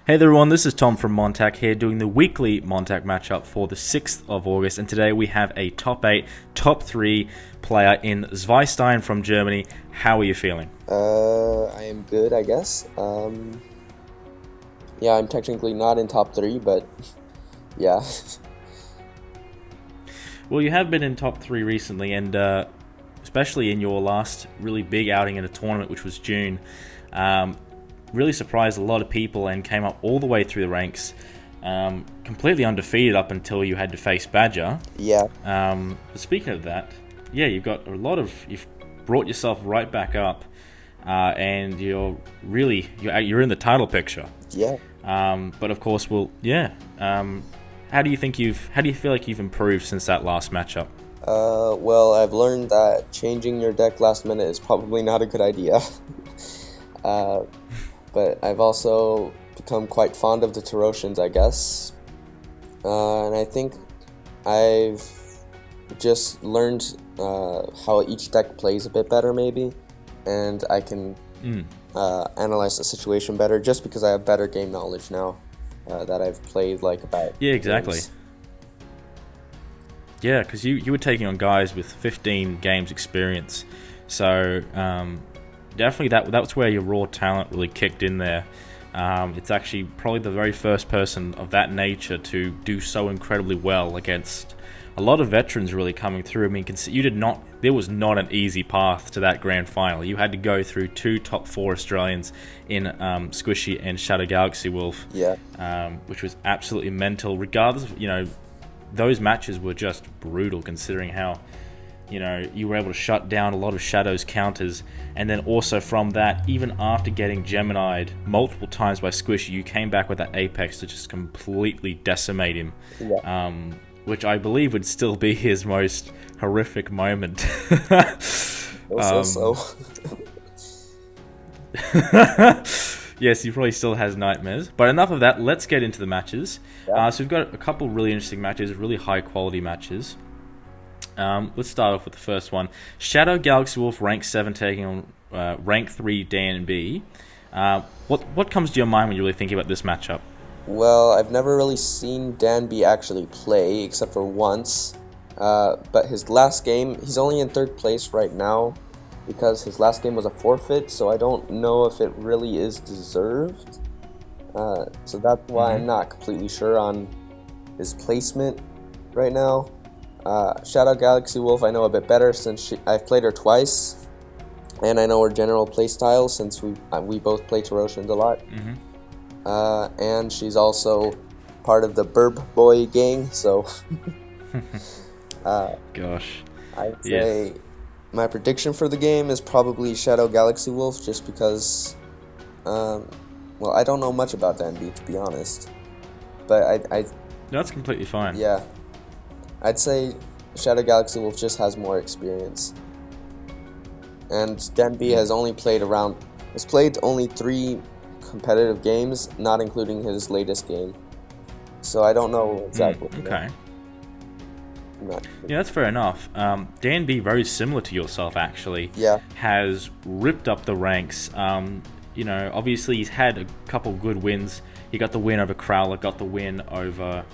Hey there everyone, this is Tom from MonTac here doing the weekly MonTac Matchup for the 6th of August, and today we have a top 8, top 3 player in Zweistein from Germany. How are you feeling? I am good, I guess. Yeah, I'm technically not in top 3, but yeah. Well, you have been in top 3 recently, and especially in your last really big outing in a tournament, which was June. Really surprised a lot of people and came up all the way through the ranks, completely undefeated up until you had to face Badger. Yeah. But speaking of that, yeah, you've brought yourself right back up, and you're in the title picture. Yeah. But of course, how do you feel like you've improved since that last matchup? Well, I've learned that changing your deck last minute is probably not a good idea. But I've also become quite fond of the Tarosians, I guess. And I think I've just learned how each deck plays a bit better, maybe. And I can analyze the situation better just because I have better game knowledge now that I've played like about. Yeah, exactly. Games. Yeah, because you were taking on guys with 15 games experience. So definitely that's where your raw talent really kicked in there. It's actually probably the very first person of that nature to do so incredibly well against a lot of veterans really coming through. I mean, there was not an easy path to that grand final. You had to go through 2 top 4 Australians in Squishy and Shadow Galaxy Wolf, which was absolutely mental. Regardless of, those matches were just brutal considering how you were able to shut down a lot of Shadow's counters, and then also from that, even after getting Gemini'd multiple times by Squishy, you came back with that Apex to just completely decimate him, which I believe would still be his most horrific moment. So. Yes, he probably still has nightmares. But enough of that, let's get into the matches. Yeah. So we've got a couple really interesting matches, really high quality matches. Let's start off with the first one. Shadow Galaxy Wolf rank 7 taking on rank 3 DanB. What comes to your mind when you're really thinking about this matchup? Well, I've never really seen DanB actually play except for once. But his last game, he's only in 3rd place right now because his last game was a forfeit, so I don't know if it really is deserved. So that's why I'm not completely sure on his placement right now. Shadow Galaxy Wolf I know a bit better since I've played her twice, and I know her general playstyle since we both play Tarosians a lot. And she's also part of the Burb Boy gang, so Gosh. I'd say my prediction for the game is probably Shadow Galaxy Wolf, just because well, I don't know much about DanB, to be honest, but That's completely fine. Yeah, I'd say Shadow Galaxy Wolf just has more experience. And DanB has played only 3 competitive games, not including his latest game. So I don't know exactly. Okay. Yeah, that's fair enough. DanB, very similar to yourself actually, has ripped up the ranks. Obviously he's had a couple good wins. He got the win over Crowler, got the win over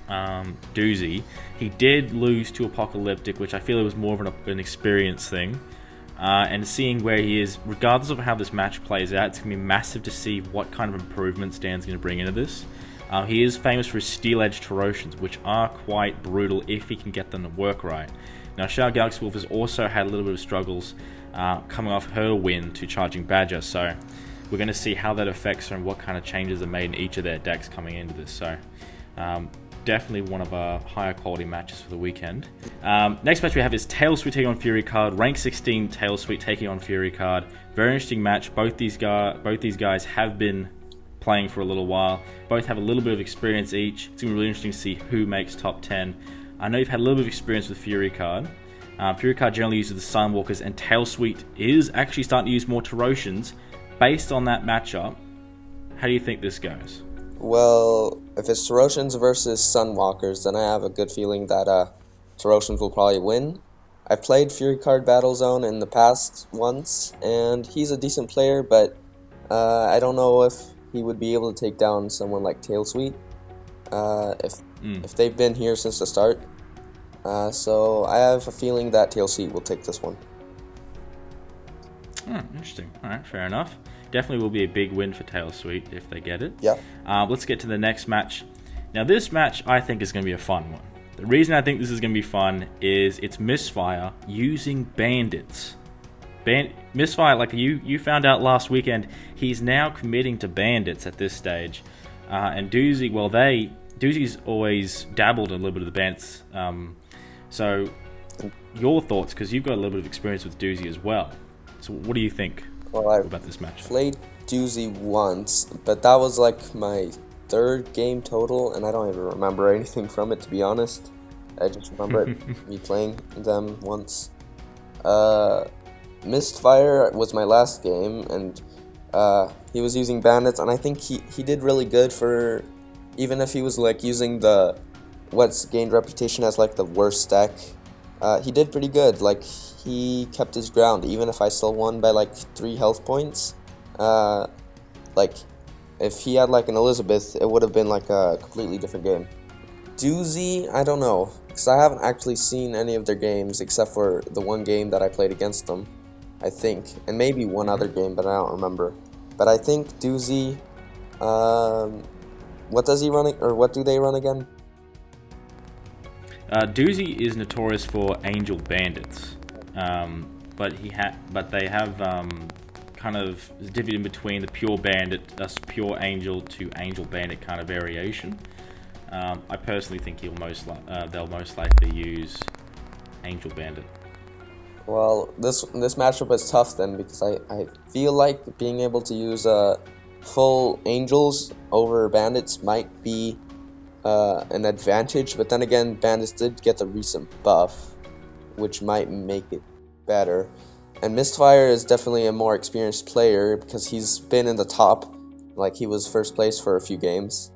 Doozy. He did lose to Apocalyptic, which I feel it was more of an experience thing. And seeing where he is, regardless of how this match plays out, it's going to be massive to see what kind of improvements Dan's going to bring into this. He is famous for his Steel Edge Tarosians, which are quite brutal if he can get them to work right. Now, Shadow Galaxy Wolf has also had a little bit of struggles coming off her win to charging Badger, so we're going to see how that affects her and what kind of changes are made in each of their decks coming into this. So, definitely one of our higher quality matches for the weekend. Next match we have is Tail Sweet taking on Fury Card. Rank 16 Tail Sweet taking on Fury Card. Very interesting match. Both these guys have been playing for a little while. Both have a little bit of experience each. It's going to be really interesting to see who makes top 10. I know you've had a little bit of experience with Fury Card. Fury Card generally uses the Sunwalkers, and Tail Sweet is actually starting to use more Tarosians. Based on that matchup, how do you think this goes? Well, if it's Tarosians versus Sunwalkers, then I have a good feeling that Tarosians will probably win. I've played Fury Card Battlezone in the past once, and he's a decent player, but I don't know if he would be able to take down someone like Tailsweet if they've been here since the start. So I have a feeling that Tailsweet will take this one. Interesting. All right, fair enough. Definitely will be a big win for Tailsweet if they get it. Yeah. Let's get to the next match. Now, this match I think is going to be a fun one. The reason I think this is going to be fun is it's Misfire using Bandits. Misfire, like you found out last weekend, he's now committing to Bandits at this stage. And Doozy, well, Doozy's always dabbled in a little bit of the Bandits. So, your thoughts, because you've got a little bit of experience with Doozy as well. So, what do you think about this match? I played Doozy once, but that was like my third game total, and I don't even remember anything from it, to be honest. I just remember me playing them once. Mistfire was my last game, and he was using Bandits, and I think he did really good for, even if he was like using what's gained reputation as like the worst deck, he did pretty good. Like, he kept his ground, even if I still won by like 3 health points. Like, if he had like an Elizabeth, it would have been like a completely different game. Doozy, I don't know, because I haven't actually seen any of their games except for the one game that I played against them, I think, and maybe one other game, but I don't remember. But I think Doozy, what does he run, or what do they run again? Doozy is notorious for Angel Bandits, but they have kind of divided in between the pure Bandit, pure Angel to Angel Bandit kind of variation. I personally think they'll most likely use Angel Bandit. Well, this matchup is tough then, because I feel like being able to use full Angels over Bandits might be an advantage, but then again, Bandits did get the recent buff, which might make it better. And Mistfire is definitely a more experienced player because he's been in the top, like he was first place for a few games.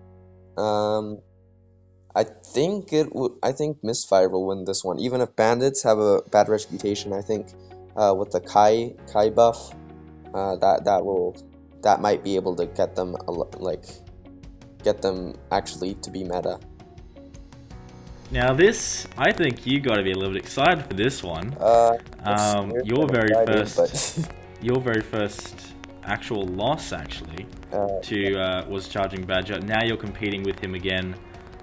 I think Mistfire will win this one, even if Bandits have a bad reputation. I think with the Kai buff, that might be able to get them actually to be meta. Now this, I think you got to be a little bit excited for this one. Your very first actual loss was Charging Badger. Now you're competing with him again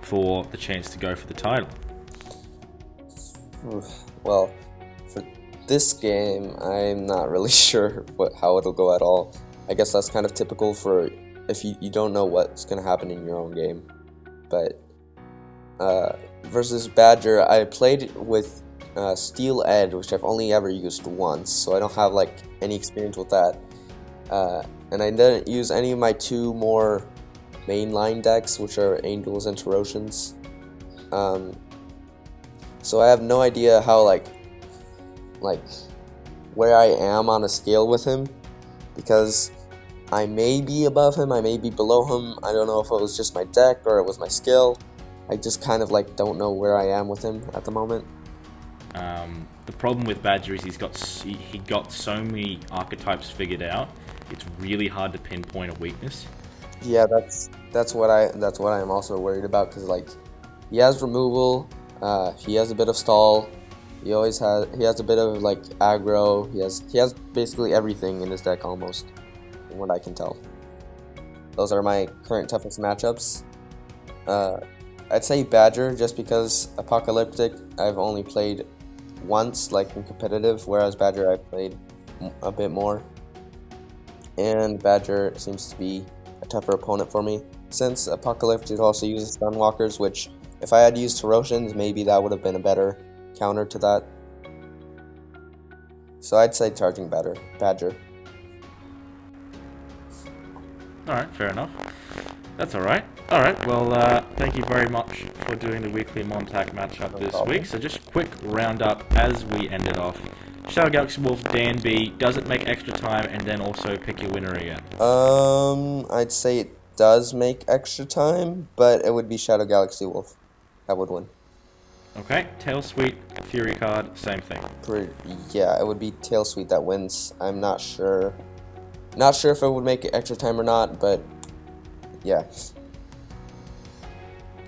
for the chance to go for the title. Well, for this game, I'm not really sure how it'll go at all. I guess that's kind of typical for if you don't know what's going to happen in your own game. But versus Badger, I played with Steel Ed, which I've only ever used once, so I don't have like any experience with that. And I didn't use any of my 2 more mainline decks, which are Angels and Tarosians. So I have no idea how like where I am on a scale with him, because I may be above him, I may be below him. I don't know if it was just my deck or it was my skill. I just kind of like don't know where I am with him at the moment. The problem with Badger is he got so many archetypes figured out. It's really hard to pinpoint a weakness. Yeah, that's what I'm also worried about, because like he has removal, he has a bit of stall, he has a bit of like aggro, he has basically everything in his deck almost, from what I can tell. Those are my current toughest matchups. I'd say Badger, just because Apocalyptic I've only played once, like in competitive, whereas Badger I've played a bit more. And Badger seems to be a tougher opponent for me, since Apocalyptic also uses Stunwalkers, which if I had used Tarosians, maybe that would have been a better counter to that. So I'd say Charging Badger. Alright, fair enough. That's alright. Alright, well, thank you very much for doing the weekly MonTac matchup this week. So just a quick roundup as we ended off. Shadow Galaxy Wolf, DanB, does it make extra time, and then also pick your winner again? I'd say it does make extra time, but it would be Shadow Galaxy Wolf that would win. Okay, Tailsweet, Fury card, same thing. Yeah, it would be Tailsweet that wins. I'm not sure. Not sure if it would make extra time or not, but Yeah.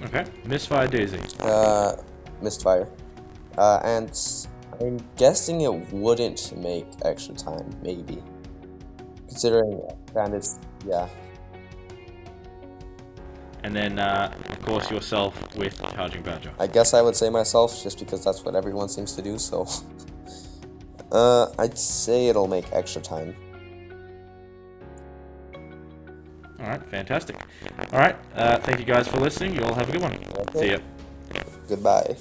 Okay. Misfire Doozy. Misfire. And I'm guessing it wouldn't make extra time, maybe. Considering Bandits, yeah. And then, of course, yourself with Charging Badger. I guess I would say myself, just because that's what everyone seems to do, so... I'd say it'll make extra time. Alright, fantastic. Alright, thank you guys for listening. You all have a good one. Okay. See ya. Goodbye.